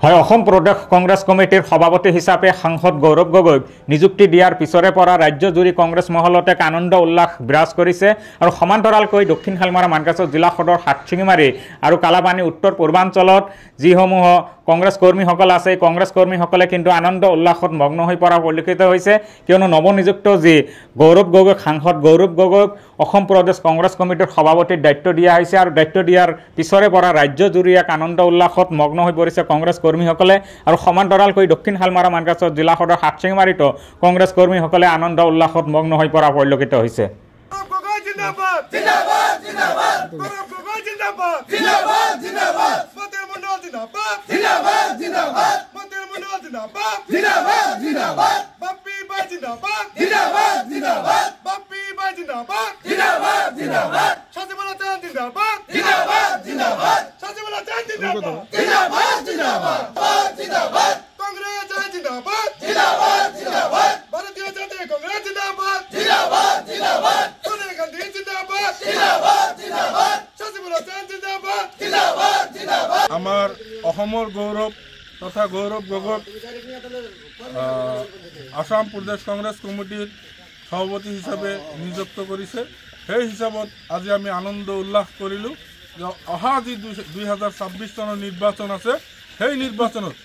হয় অসম প্ৰদেশ কংগ্ৰেছ কমিটিৰ সভাপতি হিচাপে সাংসদ গৌৰৱ গগৈক নিযুক্তি দিয়াৰ পিছৰে পৰা ৰাজ্যজুৰি কংগ্ৰেছ মহলতে আনন্দ উল্লাস বিৰাজ কৰিছে আৰু সমান্তৰালকৈ দক্ষিণ শালমাৰা মানকাছৰ জিলা সদৰ হাটশিঙিমাৰী আৰু কালাপানী উত্তৰ পূৰ্বাঞ্চলত যিসমূহ কংগ্ৰেছ কৰ্মীসকল আছে কংগ্ৰেছ কৰ্মীসকলে কিন্তু আনন্দ উল্লাসত মগ্ন হৈ পৰা পৰিলক্ষিত হৈছে কিয়নো নৱনিযুক্ত যি গৌৰৱ গগৈ সাংসদ গৌৰৱ গগৈক অসম প্ৰদেশ কংগ্ৰেছ কমিটিৰ সভাপতিৰ দায়িত্ব দিয়া হৈছে আৰু দায়িত্ব দিয়াৰ পিছৰে পৰা ৰাজ্যজুৰি আনন্দ উল্লাসত মগ্ন হৈ পৰিছে কংগ্ৰেছ কৰ্মীসকলে আৰু সমান্তৰালকৈ দক্ষিণ শালমাৰা মানকাছৰ জিলা সদৰ হাটশিঙিমাৰীতো কংগ্ৰেছ কৰ্মীসকলে আনন্দ উল্লাসত মগ্ন হৈ পৰা পৰিলক্ষিত হৈছে আমাৰ অসমৰ গৌৰৱ তথা গৌৰৱ গগৈক আসাম প্ৰদেশ কংগ্ৰেছ কমিটিৰ সভাপতি হিচাপে নিযুক্ত কৰিছে। সেই হিচাপত আজি আমি আনন্দ উল্লাস কৰিলোঁ যে অহা যি 2026 চনৰ নিৰ্বাচন আছে সেই নিৰ্বাচনত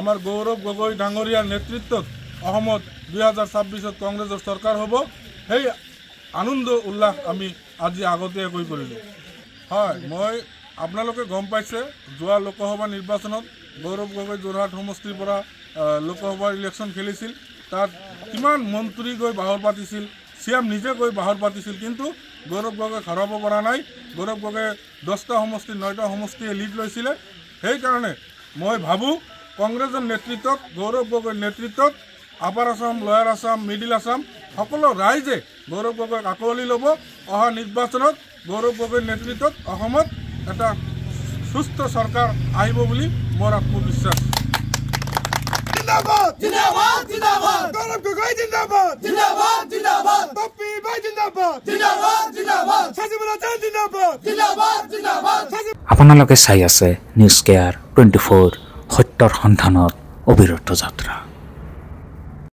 আমাৰ গৌৰৱ গগৈ ডাঙৰীয়াৰ নেতৃত্বত অসমত 2026ত কংগ্ৰেছৰ চৰকাৰ হ'ব। সেই আনন্দ উল্লাস আমি আজি আগতীয়াকৈ কৰিলোঁ। হয়, মই আপোনালোকে গম পাইছে যোৱা লোকসভা নিৰ্বাচনত গৌৰৱ গগৈ যোৰহাট সমষ্টিৰ পৰা লোকসভাৰ ইলেকশ্যন খেলিছিল। তাত কিমান মন্ত্ৰী গৈ বাহৰ পাতিছিল, চিএম নিজে গৈ বাহৰ পাতিছিল, কিন্তু গৌৰৱ গগৈ হৰাব পৰা নাই। গৌৰৱ গগৈয়ে 10টা সমষ্টি 9টা সমষ্টিয়ে লিড লৈছিলে। সেইকাৰণে মই ভাবোঁ কংগ্ৰেছৰ নেতৃত্বত গৌৰৱ গগৈৰ নেতৃত্বত upper Assam lower Assam middle Assam সকলো ৰাইজে গৌৰৱ গগৈক আঁকোৱালি ল'ব। অহা নিৰ্বাচনত গৌৰৱ গগৈৰ নেতৃত্বত অসমত এটা সুস্থ চৰকাৰ আহিব বুলি মোৰ আত্মবিশ্বাস। জিন্দাবাদ জিন্দাবাদ জিন্দাবাদ গৌৰৱ গগৈ জিন্দাবাদ জিন্দাবাদ জিন্দাবাদ পপি ভাই জিন্দাবাদ জিন্দাবাদ জিন্দাবাদ সাজিবুল হাছান জিন্দাবাদ জিন্দাবাদ জিন্দাবাদ। আপোনালোকে চাই আছে নিউজ কেয়াৰ 24 সত্যৰ সন্ধানত অবিৰত যাত্ৰা।